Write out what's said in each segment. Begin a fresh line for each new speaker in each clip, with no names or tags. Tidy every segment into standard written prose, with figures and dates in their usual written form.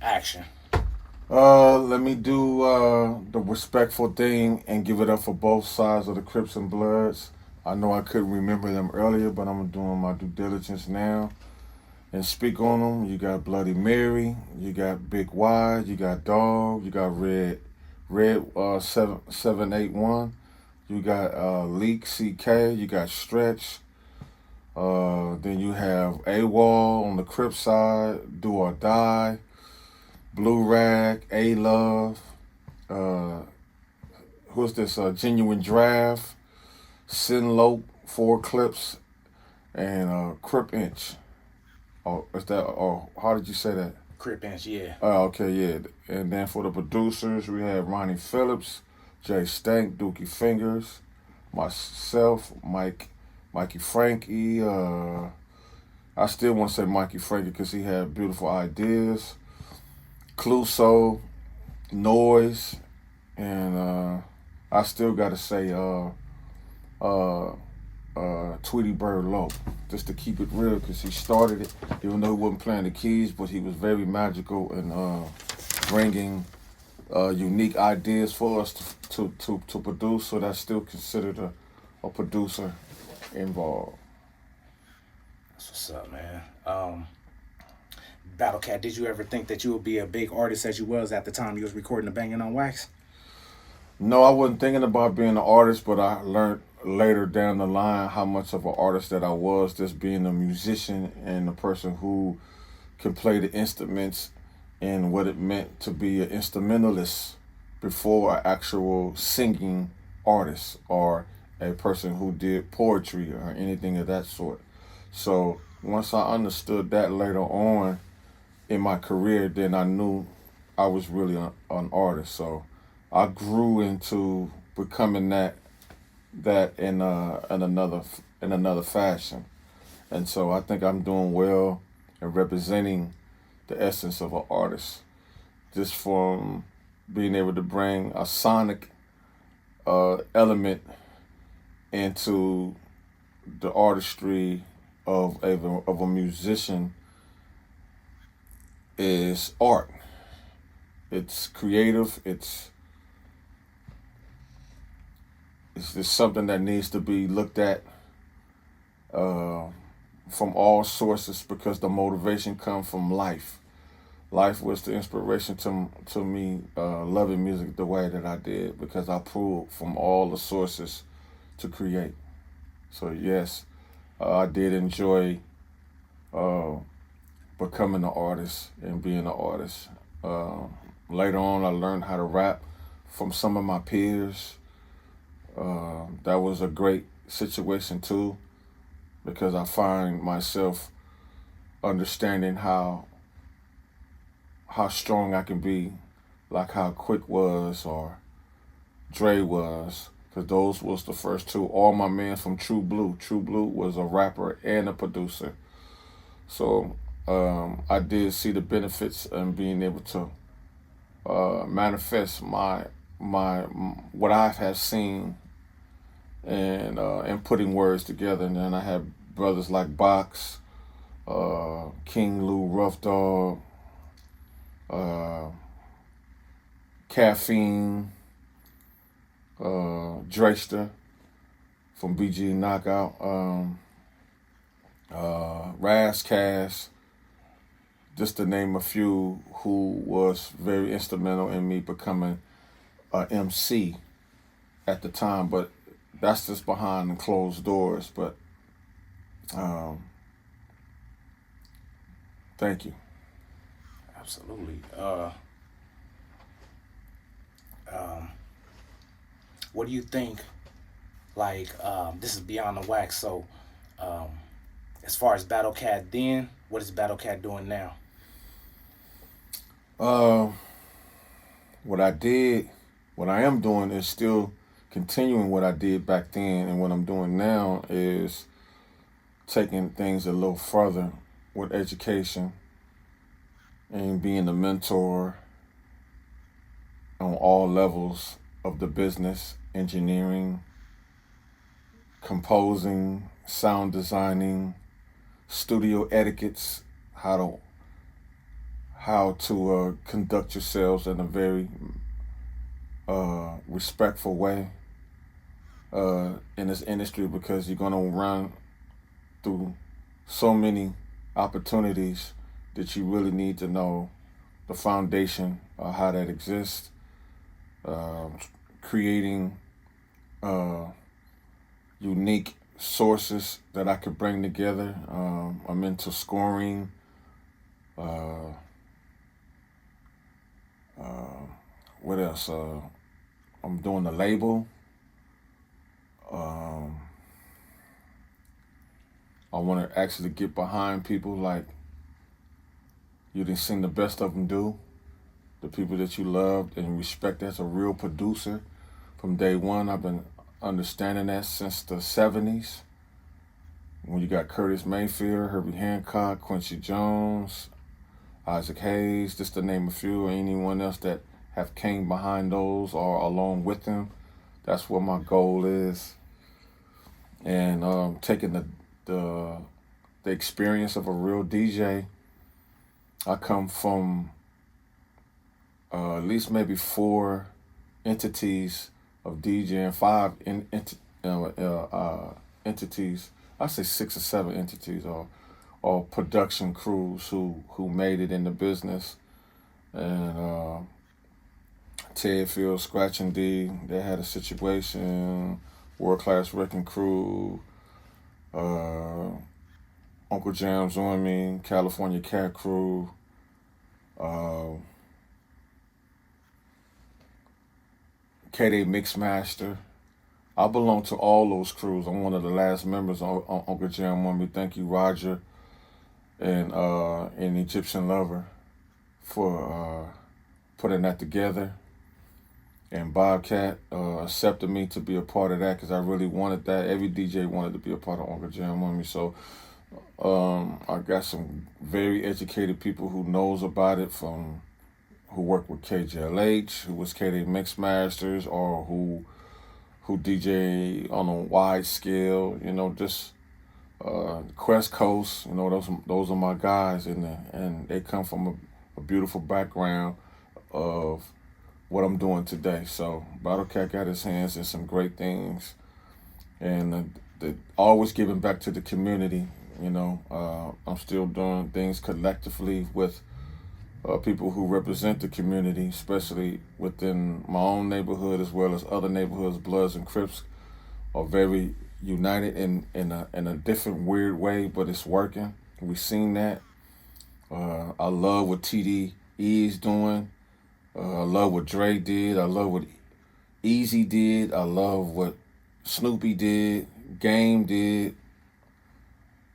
Action.
Let me do the respectful thing and give it up for both sides of the Crips and Bloods. I know I couldn't remember them earlier, but I'm doing my due diligence now and speak on them. You got Bloody Mary, you got Big Y, you got Dog, you got Red 781, you got Leak CK, you got Stretch. Then you have AWOL on the Crip side, Do or Die, Blue Rag, A Love, uh, who's this? Genuine Draft, Sin Lope, Four Clips, and Crip Inch. Oh, is that? Oh, how did you say that?
Crip Inch, yeah.
Oh, okay, yeah. And then for the producers, we have Ronnie Phillips, Jay Stank, Dookie Fingers, myself, Mikey Frankie. I still want to say Mikey Frankie because he had beautiful ideas. Cluso, Noise, and I still got to say uh, Tweety Bird Low, just to keep it real, because he started it, even though he wasn't playing the keys, but he was very magical in bringing unique ideas for us to produce. So that's still considered a producer involved.
That's what's up, man. Battlecat, did you ever think that you would be a big artist as you was at the time you was recording the Bangin on Wax?
No, I wasn't thinking about being an artist, but I learned later down the line how much of an artist that I was, just being a musician and a person who can play the instruments and what it meant to be an instrumentalist before an actual singing artist or a person who did poetry or anything of that sort. So once I understood that later on in my career, then I knew I was really an artist. So I grew into becoming that in another fashion, and so I think I'm doing well and representing the essence of an artist, just from being able to bring a sonic element into the artistry of a musician is art. It's creative. It's just something that needs to be looked at uh, from all sources because the motivation comes from life. Life was the inspiration to me loving music the way that I did because I pulled from all the sources to create. So yes, I did enjoy uh, becoming an artist and being an artist. Uh, Later on, I learned how to rap from some of my peers. That was a great situation too because I find myself understanding how strong I can be, like how Quick was or Dre was, because those was the first two. All my man from True Blue. True Blue was a rapper and a producer. So I did see the benefits in being able to manifest my what I have seen and putting words together. And then I had brothers like Box, King Lou, Rough Dog, uh, Caffeine, Drayster from BG Knockout, Razzcast, just to name a few who was very instrumental in me becoming a MC at the time. But that's just behind the closed doors. But um, thank you.
Absolutely. Um, what do you think? Like, this is beyond the wax. So, um, as far as Battlecat then, what is Battlecat doing now?
Uh, what I did, what I am doing is still continuing what I did back then, and what I'm doing now is taking things a little further with education and being a mentor on all levels of the business, engineering, composing, sound designing, studio etiquettes, how to how to conduct yourselves in a very respectful way in this industry, because you're going to run through so many opportunities that you really need to know the foundation of how that exists. Creating unique sources that I could bring together. I'm into scoring. Uh, what else? I'm doing the label. I want to actually get behind people like you didn't seen the best of them do. The people that you loved and respect as a real producer from day one. I've been understanding that since the 70s. When you got Curtis Mayfield, Herbie Hancock, Quincy Jones, Isaac Hayes, just to name a few, or anyone else that have came behind those or along with them. That's what my goal is. And taking the experience of a real DJ. I come from at least maybe 4 entities of DJing, 5 entities. I say 6 or 7 entities, or production crews who made it in the business. And Ted Field, Scratch and D, they had a situation. World Class Wrecking Crew, Uncle Jam's on Me, California Cat Crew, K-Day Mixmaster. I belong to all those crews. I'm one of the last members on Uncle Jam on Me. Thank you, Roger, and Egyptian Lover for putting that together. And Bobcat accepted me to be a part of that because I really wanted that. Every DJ wanted to be a part of Uncle Jam on Me. So I got some very educated people who knows about it, from who work with KJLH, who was KD Mixmasters, or who DJ on a wide scale. You know, just Quest Coast. You know, those are my guys, and they come from a beautiful background of what I'm doing today. So Battlecat got his hands in some great things, and always giving back to the community. You know, I'm still doing things collectively with people who represent the community, especially within my own neighborhood as well as other neighborhoods. Bloods and Crips are very united in a different weird way, but it's working. We've seen that. I love what TDE is doing. I love what Dre did. I love what Easy did. I love what Snoopy did, Game did,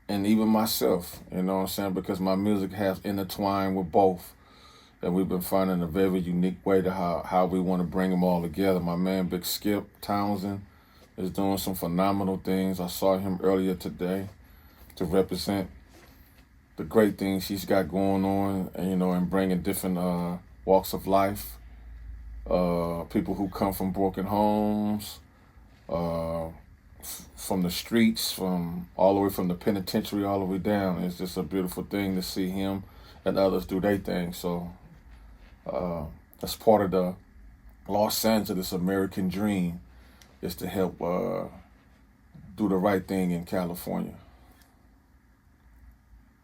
and even myself. You know what I'm saying? Because my music has intertwined with both. And we've been finding a very unique way to how we want to bring them all together. My man, Big Skip Townsend, is doing some phenomenal things. I saw him earlier today to represent the great things he's got going on, and, you know, and bringing different walks of life, people who come from broken homes, from the streets, from all the way from the penitentiary all the way down. It's just a beautiful thing to see him and others do their thing. So that's part of the Los Angeles American dream, is to help do the right thing in California.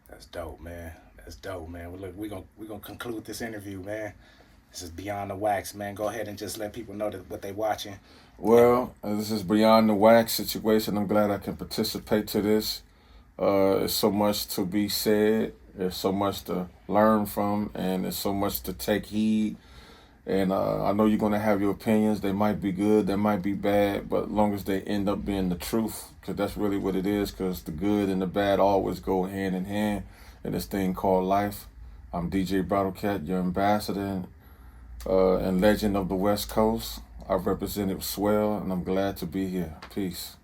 That's dope, man. That's dope, man. Well, look, we're gonna conclude this interview, man. This is Beyond the Wax, man. Go ahead and just let people know that what they watching.
Well, this is Beyond the Wax situation. I'm glad I can participate to this. There's so much to be said. There's so much to learn from, and there's so much to take heed. And I know you're going to have your opinions. They might be good, they might be bad, but as long as they end up being the truth, because that's really what it is, because the good and the bad always go hand in hand in this thing called life. I'm DJ Battlecat, your ambassador and legend of the West Coast. I've represented swell, and I'm glad to be here. Peace.